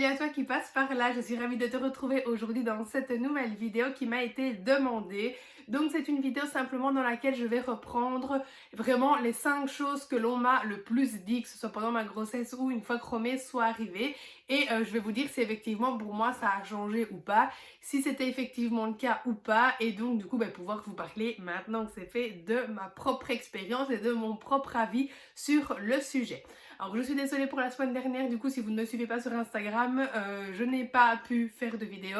Salut à toi qui passe par là, je suis ravie de te retrouver aujourd'hui dans cette nouvelle vidéo qui m'a été demandée. Donc c'est une vidéo simplement dans laquelle je vais reprendre vraiment les 5 choses que l'on m'a le plus dit, que ce soit pendant ma grossesse ou une fois que Romée soit arrivée. Et je vais vous dire si effectivement pour moi ça a changé ou pas, si c'était effectivement le cas ou pas. Et donc du coup pouvoir vous parler maintenant que c'est fait de ma propre expérience et de mon propre avis sur le sujet. Alors je suis désolée pour la semaine dernière, du coup si vous ne me suivez pas sur Instagram, je n'ai pas pu faire de vidéo.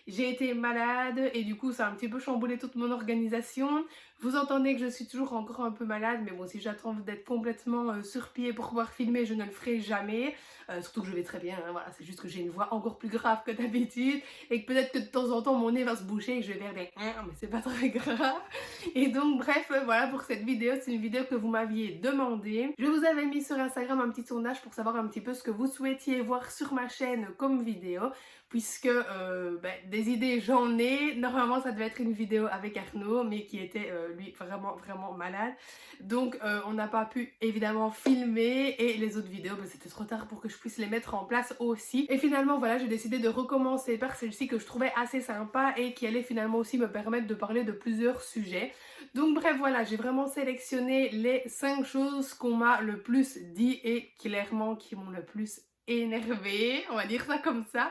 J'ai été malade et du coup ça a un petit peu chamboulé toute mon organisation. Vous entendez que je suis toujours encore un peu malade, mais bon, si j'attends d'être complètement sur pied pour pouvoir filmer, je ne le ferai jamais. Surtout que je vais très bien, hein, voilà, c'est juste que j'ai une voix encore plus grave que d'habitude et que peut-être que de temps en temps mon nez va se boucher et que je vais faire des mais c'est pas très grave. Et donc bref, voilà pour cette vidéo, c'est une vidéo que vous m'aviez demandé. Je vous avais mis sur Instagram un petit sondage pour savoir un petit peu ce que vous souhaitiez voir sur ma chaîne comme vidéo, puisque des idées j'en ai. Normalement ça devait être une vidéo avec Arnaud, mais qui était lui vraiment malade, donc on n'a pas pu évidemment filmer, et les autres vidéos c'était trop tard pour que je puisse les mettre en place aussi. Et finalement voilà, j'ai décidé de recommencer par celle-ci que je trouvais assez sympa et qui allait finalement aussi me permettre de parler de plusieurs sujets. Donc bref voilà, j'ai vraiment sélectionné les 5 choses qu'on m'a le plus dit et clairement qui m'ont le plus énervée, on va dire ça comme ça.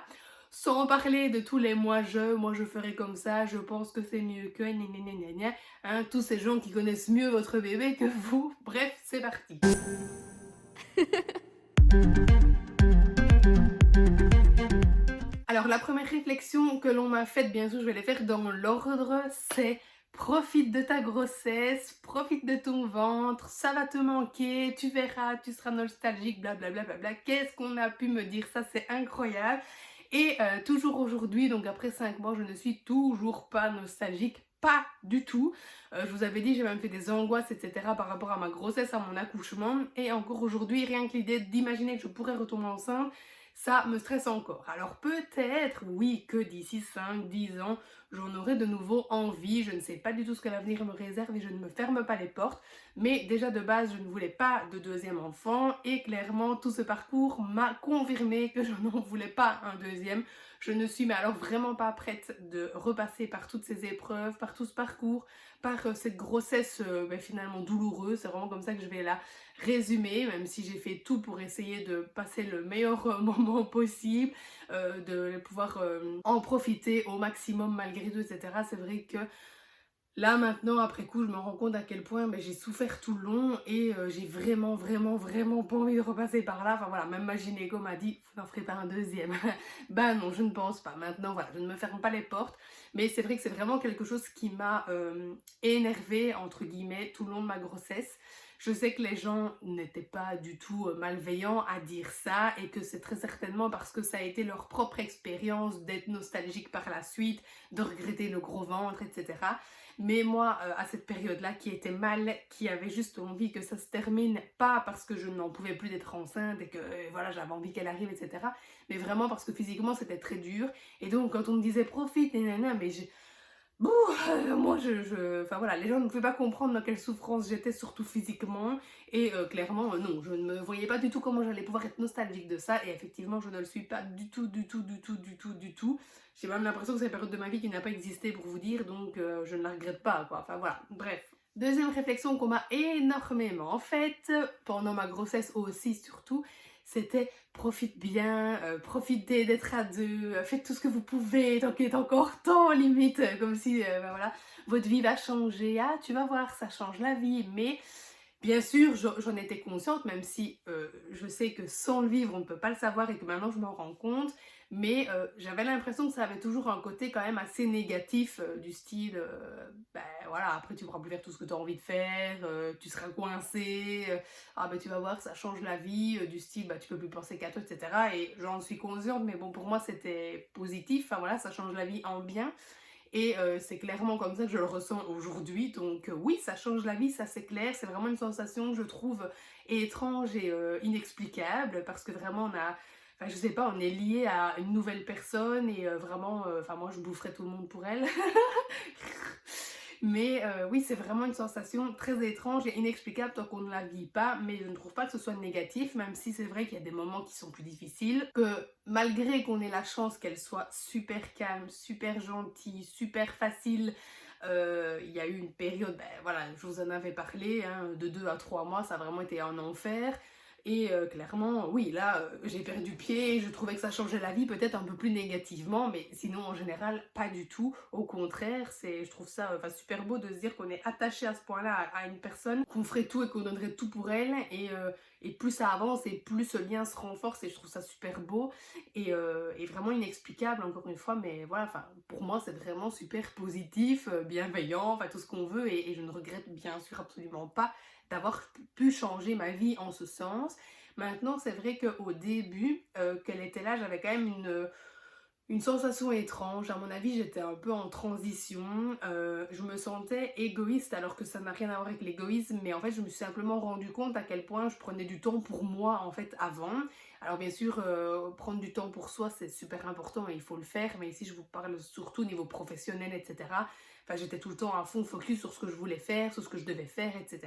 Sans parler de tous les moi je ferai comme ça, je pense que c'est mieux que gna gna gna gna, hein, tous ces gens qui connaissent mieux votre bébé que vous. Bref, c'est parti. Alors la première réflexion que l'on m'a faite, bien sûr je vais les faire dans l'ordre, c'est: profite de ta grossesse, profite de ton ventre, ça va te manquer, tu verras, tu seras nostalgique, blablabla. Qu'est-ce qu'on a pu me dire ça, c'est incroyable. Et toujours aujourd'hui, donc après 5 mois, je ne suis toujours pas nostalgique, pas du tout. Je vous avais dit, j'ai même fait des angoisses, etc. par rapport à ma grossesse, à mon accouchement. Et encore aujourd'hui, rien que l'idée d'imaginer que je pourrais retomber enceinte, ça me stresse encore. Alors peut-être, oui, que d'ici 5-10 ans, j'en aurai de nouveau envie. Je ne sais pas du tout ce que l'avenir me réserve et je ne me ferme pas les portes. Mais déjà de base, je ne voulais pas de deuxième enfant et clairement, tout ce parcours m'a confirmé que je n'en voulais pas un deuxième. Je ne suis mais alors vraiment pas prête de repasser par toutes ces épreuves, par tout ce parcours, par cette grossesse finalement douloureuse. C'est vraiment comme ça que je vais la résumer, même si j'ai fait tout pour essayer de passer le meilleur moment possible, de pouvoir en profiter au maximum malgré tout, etc. C'est vrai que là maintenant, après coup, je me rends compte à quel point j'ai souffert tout le long et j'ai vraiment pas envie de repasser par là. Enfin voilà, même ma gynéco m'a dit: vous n'en ferez pas un deuxième. Ben non, je ne pense pas. Maintenant voilà, je ne me ferme pas les portes. Mais c'est vrai que c'est vraiment quelque chose qui m'a énervée, entre guillemets, tout le long de ma grossesse. Je sais que les gens n'étaient pas du tout malveillants à dire ça et que c'est très certainement parce que ça a été leur propre expérience d'être nostalgique par la suite, de regretter le gros ventre, etc. Mais moi, à cette période-là, qui était mal, qui avait juste envie que ça se termine, pas parce que je n'en pouvais plus d'être enceinte et que voilà, j'avais envie qu'elle arrive, etc. Mais vraiment parce que physiquement, c'était très dur. Et donc, quand on me disait profite, nanana, mais bouh, moi enfin voilà, les gens ne pouvaient pas comprendre dans quelle souffrance j'étais, surtout physiquement, et clairement non, je ne me voyais pas du tout comment j'allais pouvoir être nostalgique de ça, et effectivement je ne le suis pas du tout. J'ai même l'impression que c'est une période de ma vie qui n'a pas existé, pour vous dire, donc je ne la regrette pas quoi, enfin voilà, bref. Deuxième réflexion qu'on m'a énormément faite, pendant ma grossesse aussi surtout, c'était: profite bien, profitez d'être à deux, faites tout ce que vous pouvez tant qu'il est encore temps, limite, comme si voilà, votre vie va changer. Ah, tu vas voir, ça change la vie. Mais bien sûr, j'en étais consciente, même si je sais que sans le vivre, on ne peut pas le savoir et que maintenant je m'en rends compte. Mais j'avais l'impression que ça avait toujours un côté quand même assez négatif, du style, voilà, après tu pourras plus faire tout ce que tu as envie de faire, tu seras coincé, ah tu vas voir, ça change la vie, du style, tu peux plus penser qu'à toi, etc. Et j'en suis consciente, mais bon, pour moi c'était positif, enfin voilà, ça change la vie en bien. Et c'est clairement comme ça que je le ressens aujourd'hui. Donc oui, ça change la vie, ça c'est clair. C'est vraiment une sensation que je trouve étrange et inexplicable, parce que vraiment on a... Enfin je sais pas, on est lié à une nouvelle personne et vraiment... Enfin moi je boufferais tout le monde pour elle. Mais oui, c'est vraiment une sensation très étrange et inexplicable tant qu'on ne la vit pas, mais je ne trouve pas que ce soit négatif, même si c'est vrai qu'il y a des moments qui sont plus difficiles, que malgré qu'on ait la chance qu'elle soit super calme, super gentille, super facile, il y a eu une période, ben voilà, je vous en avais parlé, hein, de 2 à 3 mois, ça a vraiment été un enfer. Et clairement, oui, là, j'ai perdu pied, je trouvais que ça changeait la vie, peut-être un peu plus négativement, mais sinon, en général, pas du tout. Au contraire, je trouve ça super beau de se dire qu'on est attaché à ce point-là à une personne, qu'on ferait tout et qu'on donnerait tout pour elle, et plus ça avance, et plus ce lien se renforce, et je trouve ça super beau, et vraiment inexplicable, encore une fois, mais voilà, enfin, pour moi, c'est vraiment super positif, bienveillant, enfin, tout ce qu'on veut, et je ne regrette bien sûr absolument pas d'avoir pu changer ma vie en ce sens. Maintenant, c'est vrai qu'au début, qu'elle était là, j'avais quand même une sensation étrange. À mon avis, j'étais un peu en transition. Je me sentais égoïste alors que ça n'a rien à voir avec l'égoïsme, mais en fait, je me suis simplement rendu compte à quel point je prenais du temps pour moi en fait avant. Alors bien sûr, prendre du temps pour soi, c'est super important et il faut le faire, mais ici, je vous parle surtout au niveau professionnel, etc. Enfin, j'étais tout le temps à fond focus sur ce que je voulais faire, sur ce que je devais faire, etc.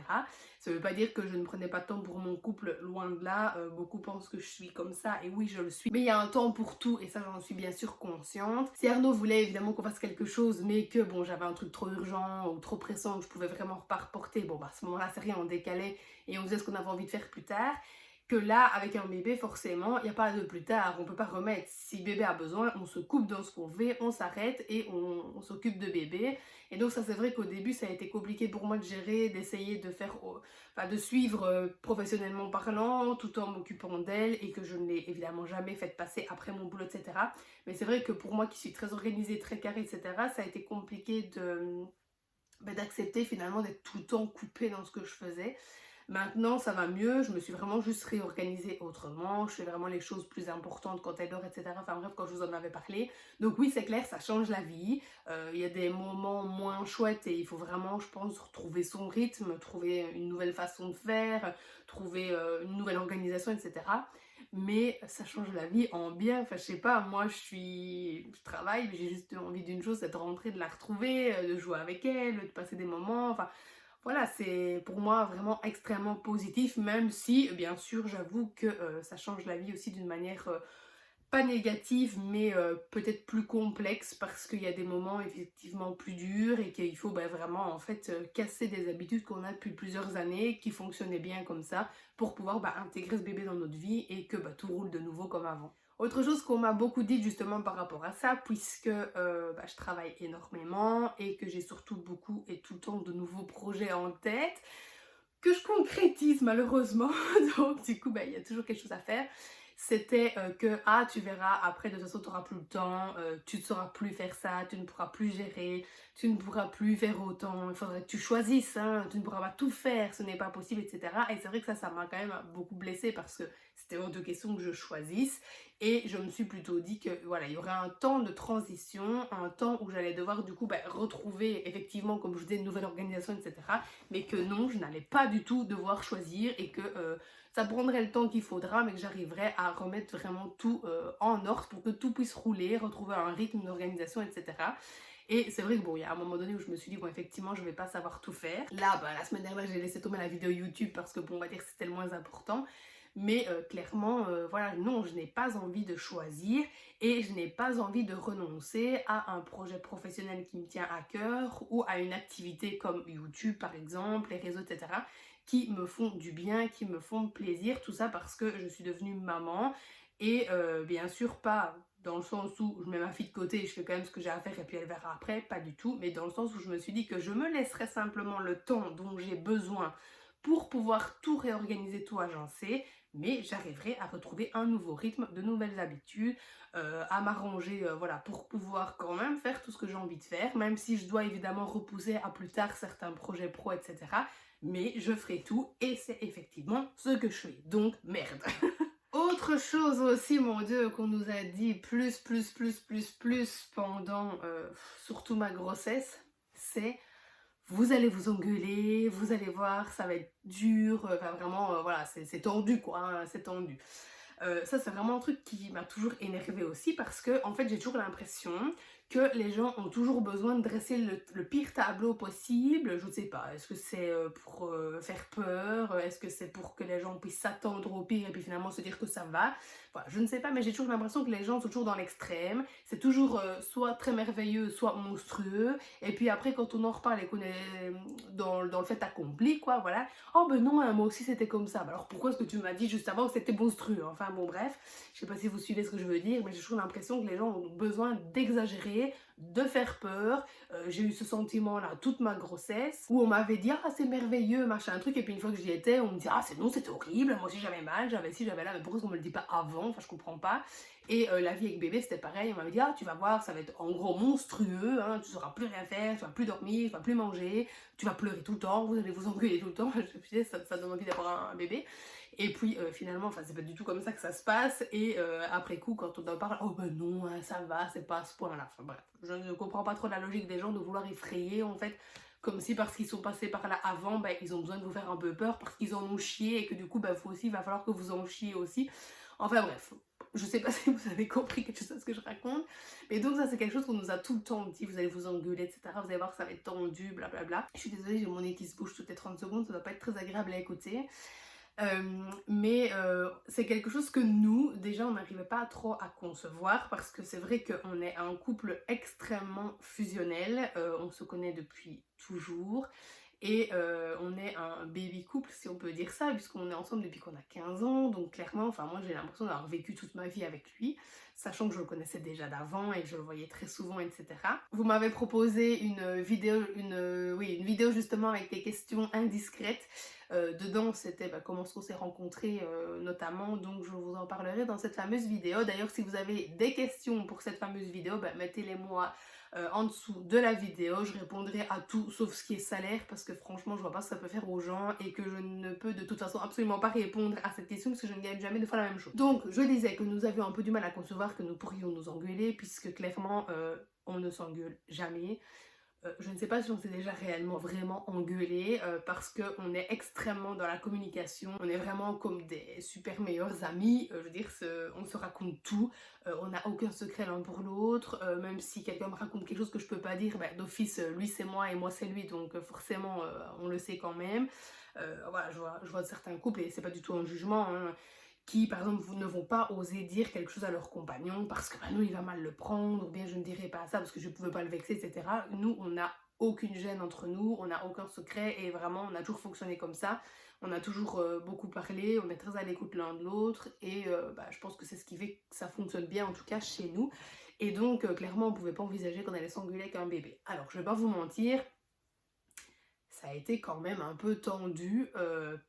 Ça veut pas dire que je ne prenais pas de temps pour mon couple, loin de là. Beaucoup pensent que je suis comme ça, et oui, je le suis. Mais il y a un temps pour tout, et ça, j'en suis bien sûr consciente. Si Arnaud voulait évidemment qu'on fasse quelque chose, mais que bon, j'avais un truc trop urgent ou trop pressant que je pouvais vraiment pas reporter, bon, bah à ce moment-là, c'est rien, on décalait et on faisait ce qu'on avait envie de faire plus tard. Que là, avec un bébé, forcément, il n'y a pas de plus tard, on peut pas remettre. Si bébé a besoin, on se coupe dans ce qu'on fait, on s'arrête et on s'occupe de bébé. Et donc ça, c'est vrai qu'au début, ça a été compliqué pour moi de gérer, d'essayer de faire, de suivre professionnellement parlant, tout en m'occupant d'elle, et que je ne l'ai évidemment jamais fait passer après mon boulot, etc. Mais c'est vrai que pour moi qui suis très organisée, très carrée, etc., ça a été compliqué d'accepter finalement d'être tout le temps coupée dans ce que je faisais. Maintenant, ça va mieux, je me suis vraiment juste réorganisée autrement, je fais vraiment les choses plus importantes quand elle dort, etc. Enfin bref, quand je vous en avais parlé. Donc oui, c'est clair, ça change la vie. Il y a des moments moins chouettes et il faut vraiment, je pense, retrouver son rythme, trouver une nouvelle façon de faire, trouver une nouvelle organisation, etc. Mais ça change la vie en bien. Enfin, je sais pas, moi je travaille, mais j'ai juste envie d'une chose, c'est de rentrer, de la retrouver, de jouer avec elle, de passer des moments, enfin voilà, c'est pour moi vraiment extrêmement positif, même si bien sûr j'avoue que ça change la vie aussi d'une manière pas négative, mais peut-être plus complexe, parce qu'il y a des moments effectivement plus durs et qu'il faut vraiment en fait casser des habitudes qu'on a depuis plusieurs années, qui fonctionnaient bien comme ça, pour pouvoir intégrer ce bébé dans notre vie et que tout roule de nouveau comme avant. Autre chose qu'on m'a beaucoup dit justement par rapport à ça, puisque je travaille énormément et que j'ai surtout beaucoup et tout le temps de nouveaux projets en tête, que je concrétise malheureusement, donc du coup il y a toujours quelque chose à faire. C'était que tu verras, après de toute façon tu n'auras plus le temps, tu ne sauras plus faire ça, tu ne pourras plus gérer, tu ne pourras plus faire autant, il faudrait que tu choisisses, hein, tu ne pourras pas tout faire, ce n'est pas possible, etc. Et c'est vrai que ça m'a quand même beaucoup blessée, parce que c'était hors de question que je choisisse, et je me suis plutôt dit que voilà, il y aurait un temps de transition, un temps où j'allais devoir du coup retrouver effectivement, comme je disais, une nouvelle organisation, etc. Mais que non, je n'allais pas du tout devoir choisir, et que ça prendrait le temps qu'il faudra, mais que j'arriverais à remettre vraiment tout en ordre pour que tout puisse rouler, retrouver un rythme d'organisation, etc. Et c'est vrai que il y a un moment donné où je me suis dit, effectivement, je vais pas savoir tout faire. Là, la semaine dernière, j'ai laissé tomber la vidéo YouTube parce que, on va dire que c'était le moins important. Mais clairement, voilà, non, je n'ai pas envie de choisir, et je n'ai pas envie de renoncer à un projet professionnel qui me tient à cœur, ou à une activité comme YouTube par exemple, les réseaux, etc., qui me font du bien, qui me font plaisir, tout ça parce que je suis devenue maman, et bien sûr pas dans le sens où je mets ma fille de côté et je fais quand même ce que j'ai à faire et puis elle verra après, pas du tout, mais dans le sens où je me suis dit que je me laisserais simplement le temps dont j'ai besoin pour pouvoir tout réorganiser, tout agencer, mais j'arriverai à retrouver un nouveau rythme, de nouvelles habitudes, à m'arranger pour pouvoir quand même faire tout ce que j'ai envie de faire, même si je dois évidemment repousser à plus tard certains projets pro, etc. Mais je ferai tout, et c'est effectivement ce que je fais, donc merde. Autre chose aussi, mon Dieu, qu'on nous a dit plus pendant surtout ma grossesse, c'est: vous allez vous engueuler, vous allez voir, ça va être dur, vraiment, voilà, c'est tendu quoi, hein, c'est tendu. Ça c'est vraiment un truc qui m'a toujours énervée aussi parce que en fait j'ai toujours l'impression que les gens ont toujours besoin de dresser le pire tableau possible. Je ne sais pas, est-ce que c'est pour faire peur, est-ce que c'est pour que les gens puissent s'attendre au pire et puis finalement se dire que ça va. Voilà, je ne sais pas, mais j'ai toujours l'impression que les gens sont toujours dans l'extrême. C'est toujours soit très merveilleux, soit monstrueux. Et puis après, quand on en reparle et qu'on est dans le fait accompli, quoi, voilà. Oh ben non, hein, moi aussi c'était comme ça. Bah alors pourquoi est-ce que tu m'as dit juste avant que c'était monstrueux? Enfin bon, bref, je sais pas si vous suivez ce que je veux dire, mais j'ai toujours l'impression que les gens ont besoin d'exagérer, de faire peur. J'ai eu ce sentiment-là toute ma grossesse, où on m'avait dit ah c'est merveilleux, machin, un truc, et puis une fois que j'y étais, on me dit ah c'est non, c'était horrible, moi aussi j'avais mal, j'avais ci, j'avais là, mais pourquoi est-ce qu'on me le dit pas avant? Enfin je comprends pas. Et la vie avec bébé c'était pareil, on m'avait dit ah tu vas voir, ça va être en gros monstrueux, hein, tu sauras plus rien faire, tu vas plus dormir, tu vas plus manger, tu vas pleurer tout le temps, vous allez vous engueuler tout le temps. Je me suis dit ça donne envie d'avoir un bébé. Et puis finalement, enfin c'est pas du tout comme ça que ça se passe. Et après coup, quand on en parle, oh ben non, hein, ça va, c'est pas à ce point-là. Enfin bref, je ne comprends pas trop la logique des gens de vouloir effrayer en fait. Comme si parce qu'ils sont passés par là avant, ben, ils ont besoin de vous faire un peu peur parce qu'ils en ont chié et que du coup, ben, vous aussi, il va falloir que vous en chiez aussi. Enfin bref, je sais pas si vous avez compris quelque chose de ce que je raconte. Mais donc ça c'est quelque chose qu'on nous a tout le temps dit, vous allez vous engueuler, etc. Vous allez voir que ça va être tendu, blablabla. Je suis désolée, j'ai mon nez qui se bouge toutes les 30 secondes, ça doit pas être très agréable à écouter. Mais c'est quelque chose que nous, déjà, on n'arrivait pas trop à concevoir parce que c'est vrai qu'on est un couple extrêmement fusionnel, on se connaît depuis toujours et on est un baby couple si on peut dire ça puisqu'on est ensemble depuis qu'on a 15 ans, donc clairement, enfin moi j'ai l'impression d'avoir vécu toute ma vie avec lui, sachant que je le connaissais déjà d'avant et que je le voyais très souvent, etc. Vous m'avez proposé une vidéo, une vidéo justement avec des questions indiscrètes. Dedans c'était comment est-ce qu'on s'est rencontrés notamment, donc je vous en parlerai dans cette fameuse vidéo. D'ailleurs si vous avez des questions pour cette fameuse vidéo, mettez-les moi en dessous de la vidéo, je répondrai à tout sauf ce qui est salaire parce que franchement je vois pas ce que ça peut faire aux gens et que je ne peux de toute façon absolument pas répondre à cette question parce que je ne gagne jamais deux fois la même chose. Donc je disais que nous avions un peu du mal à concevoir que nous pourrions nous engueuler puisque clairement on ne s'engueule jamais. Je ne sais pas si on s'est déjà réellement vraiment engueulé parce qu'on est extrêmement dans la communication, on est vraiment comme des super meilleurs amis, je veux dire, on se raconte tout, on n'a aucun secret l'un pour l'autre, même si quelqu'un me raconte quelque chose que je peux pas dire, d'office lui c'est moi et moi c'est lui, donc forcément on le sait quand même. Voilà, je vois certains couples, et c'est pas du tout un jugement, hein, qui par exemple ne vont pas oser dire quelque chose à leur compagnon parce que nous il va mal le prendre, ou bien je ne dirai pas ça parce que je ne veux pas le vexer, etc. Nous on n'a aucune gêne entre nous, on n'a aucun secret et vraiment on a toujours fonctionné comme ça, on a toujours beaucoup parlé, on est très à l'écoute l'un de l'autre et je pense que c'est ce qui fait que ça fonctionne bien en tout cas chez nous. Et donc clairement on pouvait pas envisager qu'on allait s'engueuler avec un bébé. Alors je vais pas vous mentir, ça a été quand même un peu tendu,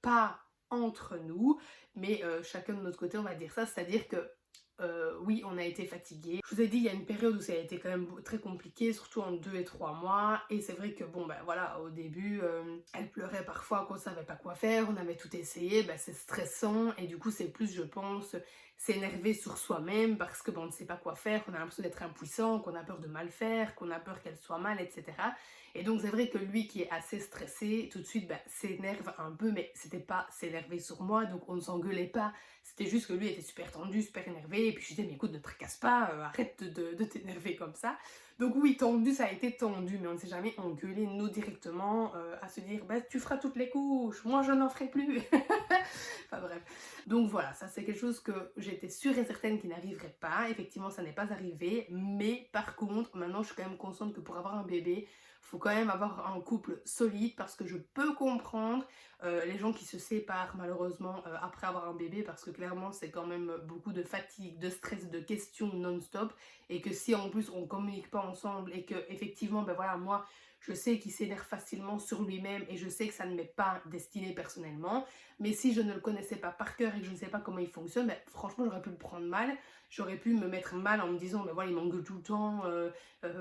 pas entre nous, mais chacun de notre côté on va dire ça, c'est-à-dire que oui on a été fatigués. Je vous ai dit il y a une période où ça a été quand même très compliqué, surtout en 2 et 3 mois, et c'est vrai que bon voilà, au début elle pleurait parfois qu'on savait pas quoi faire, on avait tout essayé, c'est stressant et du coup c'est plus je pense s'énerver sur soi-même parce que on ne sait pas quoi faire, qu'on a l'impression d'être impuissant, qu'on a peur de mal faire, qu'on a peur qu'elle soit mal, etc. Et donc c'est vrai que lui qui est assez stressé, tout de suite s'énerve un peu, mais c'était pas s'énerver sur moi, donc on ne s'engueulait pas, c'était juste que lui était super tendu, super énervé, et puis je disais mais écoute ne te tracasse pas, arrête de t'énerver comme ça. Donc oui, tendu, ça a été tendu, mais on ne s'est jamais engueulé nous directement à se dire tu feras toutes les couches, moi je n'en ferai plus. Enfin bref. Donc voilà, ça c'est quelque chose que j'étais sûre et certaine qu'il n'arriverait pas. Effectivement ça n'est pas arrivé, mais par contre maintenant je suis quand même consciente que pour avoir un bébé, faut quand même avoir un couple solide parce que je peux comprendre les gens qui se séparent malheureusement après avoir un bébé parce que clairement c'est quand même beaucoup de fatigue, de stress, de questions non-stop, et que si en plus on communique pas ensemble et que effectivement voilà, moi je sais qu'il s'énerve facilement sur lui-même et je sais que ça ne m'est pas destiné personnellement, mais si je ne le connaissais pas par cœur et que je ne sais pas comment il fonctionne, franchement j'aurais pu le prendre mal, j'aurais pu me mettre mal en me disant voilà il m'engueule tout le temps,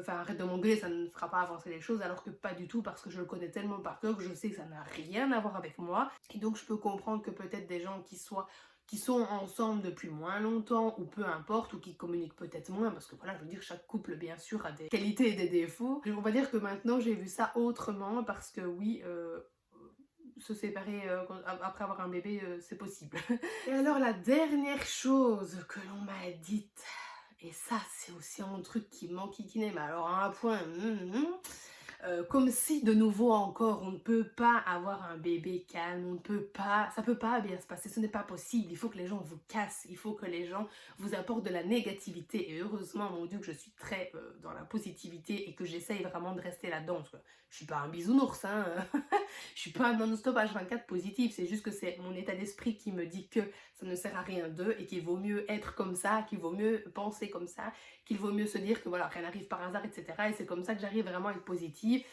arrête de m'engueuler, ça ne fera pas avancer les choses, alors que pas du tout parce que je le connais tellement par cœur que je sais que ça n'a rien à voir avec moi. Et donc je peux comprendre que peut-être des gens qui sont ensemble depuis moins longtemps ou peu importe, ou qui communiquent peut-être moins, parce que voilà, je veux dire, chaque couple bien sûr a des qualités et des défauts. On va dire que maintenant j'ai vu ça autrement parce que oui, se séparer après avoir un bébé, c'est possible. Et alors la dernière chose que l'on m'a dite, et ça c'est aussi un truc qui m'enquiquinait, mais alors à un point, comme si de nouveau encore on ne peut pas avoir un bébé calme, on ne peut pas, ça peut pas bien se passer, ce n'est pas possible, il faut que les gens vous cassent, il faut que les gens vous apportent de la négativité, et heureusement mon Dieu que je suis très dans la positivité et que j'essaye vraiment de rester là-dedans, parce que je suis pas un bisounours, hein. Je suis pas non-stop H24 positive, c'est juste que c'est mon état d'esprit qui me dit que ça ne sert à rien d'eux et qu'il vaut mieux être comme ça, qu'il vaut mieux penser comme ça, qu'il vaut mieux se dire que voilà, rien n'arrive par hasard, etc. Et c'est comme ça que j'arrive vraiment à être positive.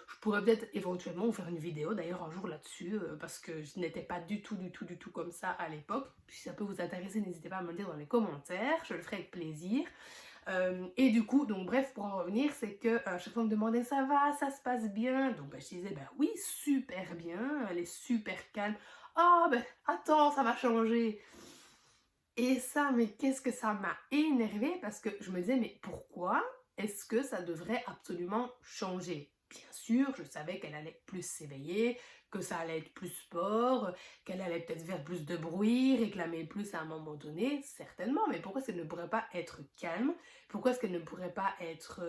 Je pourrais peut-être éventuellement vous faire une vidéo d'ailleurs un jour là-dessus, parce que je n'étais pas du tout comme ça à l'époque. Si ça peut vous intéresser, n'hésitez pas à me le dire dans les commentaires, je le ferai avec plaisir. Et du coup, donc bref, pour en revenir, c'est que à chaque fois on me demandait ça va, ça se passe bien. Donc je disais bah oui, super bien, elle est super calme. Ah ben attends, ça va changer. Et ça, mais qu'est-ce que ça m'a énervée parce que je me disais mais pourquoi est-ce que ça devrait absolument changer? Bien sûr, je savais qu'elle allait plus s'éveiller, que ça allait être plus sport, qu'elle allait peut-être faire plus de bruit, réclamer plus à un moment donné, certainement, mais pourquoi est-ce qu'elle ne pourrait pas être calme? Pourquoi est-ce qu'elle ne pourrait pas être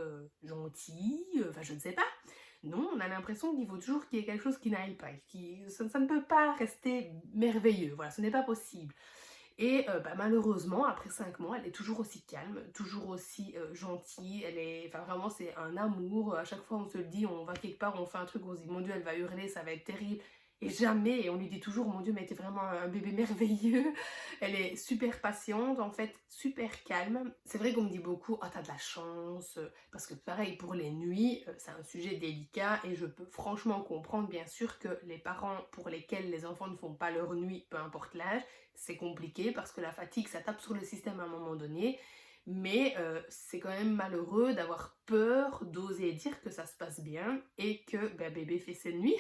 gentille? Enfin, je ne sais pas. Non, on a l'impression qu'il faut toujours qu'il y ait quelque chose qui n'aille pas, ça ne peut pas rester merveilleux, voilà, ce n'est pas possible. Et malheureusement, après 5 mois, elle est toujours aussi calme, toujours aussi gentille, elle est, enfin vraiment c'est un amour, à chaque fois on se le dit, on va quelque part, on fait un truc, on se dit mon Dieu elle va hurler, ça va être terrible, et jamais, et on lui dit toujours mon Dieu mais t'es vraiment un bébé merveilleux, elle est super patiente en fait, super calme. C'est vrai qu'on me dit beaucoup, oh t'as de la chance, parce que pareil pour les nuits, c'est un sujet délicat, et je peux franchement comprendre bien sûr que les parents pour lesquels les enfants ne font pas leur nuit, peu importe l'âge, c'est compliqué parce que la fatigue ça tape sur le système à un moment donné, mais c'est quand même malheureux d'avoir peur d'oser dire que ça se passe bien et que bébé fait ses nuits,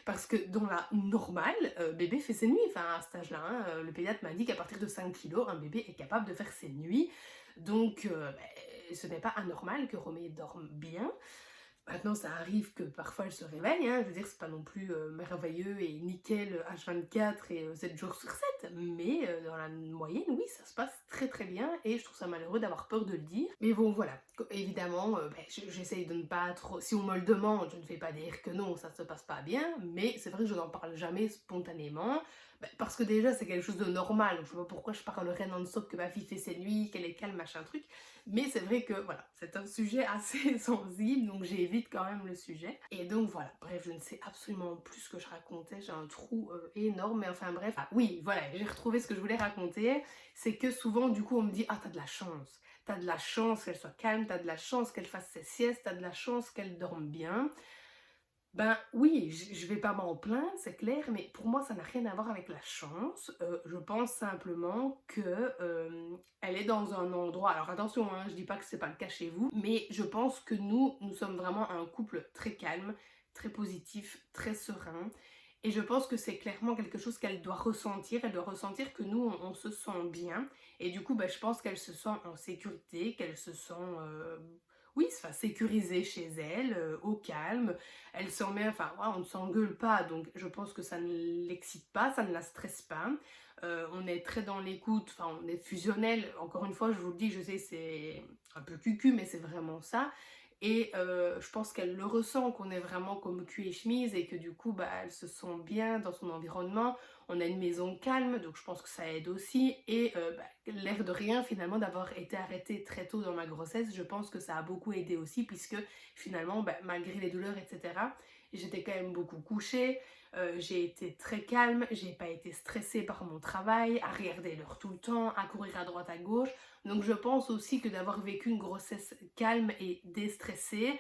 parce que dans la normale, bébé fait ses nuits, enfin à cet âge-là, hein, le pédiatre m'a dit qu'à partir de 5 kilos, un bébé est capable de faire ses nuits, donc ce n'est pas anormal que Roméo dorme bien. Maintenant, ça arrive que parfois elle se réveille, hein, je veux dire, c'est pas non plus merveilleux et nickel H24 et 7 jours sur 7, mais dans la moyenne, oui, ça se passe très très bien et je trouve ça malheureux d'avoir peur de le dire. Mais bon, voilà, évidemment, j'essaye de ne pas trop, si on me le demande, je ne vais pas dire que non, ça se passe pas bien, mais c'est vrai que je n'en parle jamais spontanément, parce que déjà c'est quelque chose de normal, donc je sais pas pourquoi je parlerais non-stop que ma fille fait ses nuits, qu'elle est calme, machin truc, mais c'est vrai que voilà, c'est un sujet assez sensible, donc j'évite quand même le sujet. Et donc voilà, bref, je ne sais absolument plus ce que je racontais, j'ai un trou énorme, mais enfin bref. Ah oui, voilà, j'ai retrouvé ce que je voulais raconter, c'est que souvent du coup on me dit ah t'as de la chance. T'as de la chance qu'elle soit calme, t'as de la chance qu'elle fasse ses siestes, t'as de la chance qu'elle dorme bien. Ben oui, je vais pas m'en plaindre, c'est clair, mais pour moi ça n'a rien à voir avec la chance. Je pense simplement que elle est dans un endroit, alors attention, hein, je dis pas que c'est pas le cas chez vous, mais je pense que nous sommes vraiment un couple très calme, très positif, très serein, et je pense que c'est clairement quelque chose qu'elle doit ressentir. Elle doit ressentir que nous on se sent bien, et du coup je pense qu'elle se sent en sécurité, qu'elle se sent oui, enfin, sécurisée chez elle, au calme. Elle s'en met, enfin, ouais, on ne s'engueule pas, donc je pense que ça ne l'excite pas, ça ne la stresse pas. On est très dans l'écoute, enfin, on est fusionnel. Encore une fois, je vous le dis, je sais, c'est un peu cucu, mais c'est vraiment ça. Et je pense qu'elle le ressent, qu'on est vraiment comme cul et chemise, et que du coup, elle se sent bien dans son environnement. On a une maison calme, donc je pense que ça aide aussi. Et l'air de rien, finalement, d'avoir été arrêtée très tôt dans ma grossesse, je pense que ça a beaucoup aidé aussi, puisque finalement, malgré les douleurs, etc., j'étais quand même beaucoup couchée, j'ai été très calme, j'ai pas été stressée par mon travail, à regarder l'heure tout le temps, à courir à droite à gauche. Donc je pense aussi que d'avoir vécu une grossesse calme et déstressée,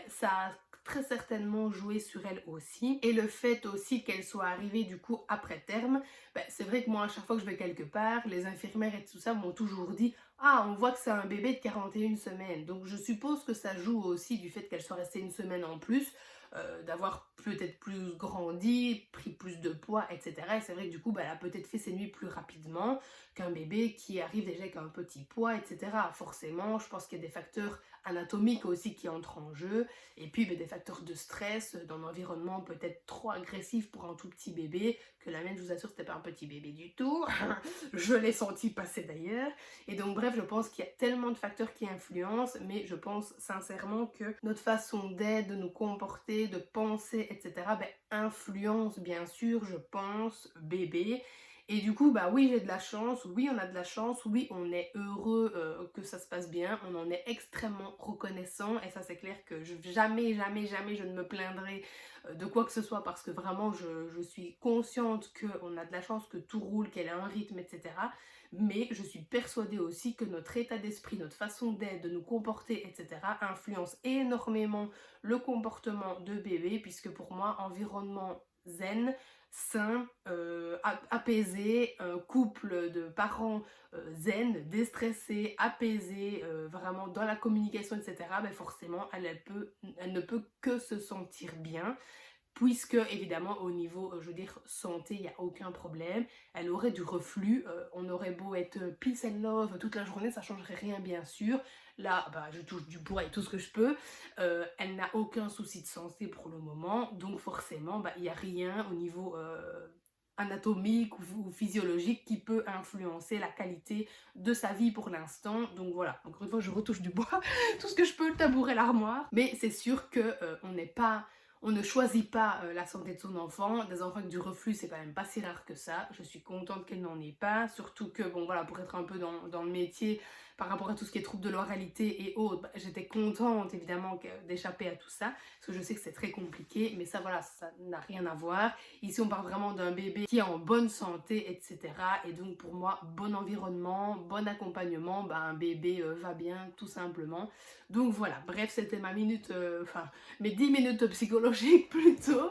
ça a très certainement joué sur elle aussi. Et le fait aussi qu'elle soit arrivée du coup après terme, c'est vrai que moi à chaque fois que je vais quelque part, les infirmières et tout ça m'ont toujours dit ah, on voit que c'est un bébé de 41 semaines. Donc je suppose que ça joue aussi du fait qu'elle soit restée une semaine en plus. d'avoir peut-être plus grandi, pris plus de poids, etc. Et c'est vrai que du coup, bah, elle a peut-être fait ses nuits plus rapidement qu'un bébé qui arrive déjà avec un petit poids, etc. Forcément, je pense qu'il y a des facteurs anatomiques aussi qui entrent en jeu, et puis bah, des facteurs de stress dans l'environnement peut-être trop agressif pour un tout petit bébé, que la mienne, je vous assure, c'était pas un petit bébé du tout. Je l'ai senti passer d'ailleurs. Et donc bref, je pense qu'il y a tellement de facteurs qui influencent, mais je pense sincèrement que notre façon d'être, de nous comporter, de penser, etc. ben, influence bien sûr, je pense, bébé. Et du coup, bah oui, j'ai de la chance, oui, on a de la chance, oui, on est heureux que ça se passe bien, on en est extrêmement reconnaissant, et ça c'est clair que jamais, jamais, jamais je ne me plaindrai de quoi que ce soit, parce que vraiment je suis consciente qu'on a de la chance, que tout roule, qu'elle a un rythme, etc. Mais je suis persuadée aussi que notre état d'esprit, notre façon d'être, de nous comporter, etc. influence énormément le comportement de bébé, puisque pour moi, environnement zen, sain, apaisé, couple de parents zen, déstressés, apaisés, vraiment dans la communication, etc., ben forcément, elle ne peut que se sentir bien, puisque évidemment au niveau, je veux dire, santé, il n'y a aucun problème. Elle aurait du reflux, on aurait beau être peace and love toute la journée, ça changerait rien bien sûr. Là, bah, je touche du bois et tout ce que je peux. Elle n'a aucun souci de santé pour le moment, donc forcément, bah, il n'y a rien au niveau anatomique ou physiologique qui peut influencer la qualité de sa vie pour l'instant. Donc voilà, encore une fois, je retouche du bois, tout ce que je peux, le tabouret, l'armoire. Mais c'est sûr que on ne choisit pas la santé de son enfant. Des enfants avec du reflux, c'est quand même pas si rare que ça. Je suis contente qu'elle n'en ait pas. Surtout que, bon voilà, pour être un peu dans le métier, par rapport à tout ce qui est troubles de l'oralité et autres, bah, j'étais contente évidemment d'échapper à tout ça. Parce que je sais que c'est très compliqué. Mais ça, voilà, ça n'a rien à voir. Ici, on parle vraiment d'un bébé qui est en bonne santé, etc. Et donc, pour moi, bon environnement, bon accompagnement, bah, un bébé va bien, tout simplement. Donc voilà, bref, c'était ma minute, mes 10 minutes psychologiques plutôt.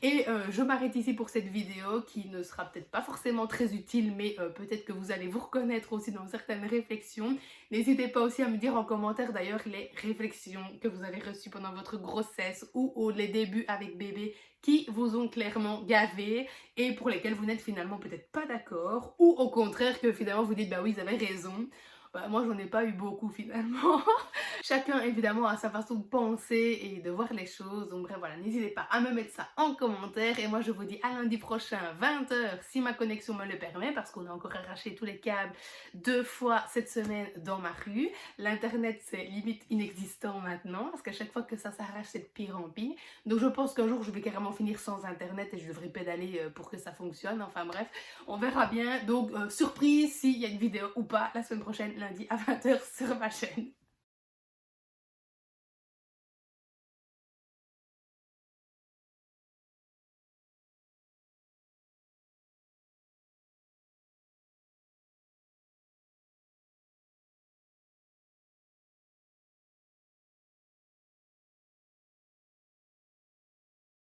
Et je m'arrête ici pour cette vidéo qui ne sera peut-être pas forcément très utile, mais peut-être que vous allez vous reconnaître aussi dans certaines réflexions. N'hésitez pas aussi à me dire en commentaire d'ailleurs les réflexions que vous avez reçues pendant votre grossesse ou les débuts avec bébé qui vous ont clairement gavé et pour lesquels vous n'êtes finalement peut-être pas d'accord, ou au contraire que finalement vous dites bah oui, ils avaient raison. Bah, moi j'en ai pas eu beaucoup finalement. Chacun évidemment a sa façon de penser et de voir les choses, donc bref voilà, n'hésitez pas à me mettre ça en commentaire, et moi je vous dis à lundi prochain 20h si ma connexion me le permet, parce qu'on a encore arraché tous les câbles 2 fois cette semaine dans ma rue. L'internet c'est limite inexistant maintenant, parce qu'à chaque fois que ça s'arrache c'est de pire en pire, donc je pense qu'un jour je vais carrément finir sans internet et je devrais pédaler pour que ça fonctionne, enfin bref, on verra bien. Donc surprise s'il y a une vidéo ou pas la semaine prochaine lundi à 20h sur ma chaîne.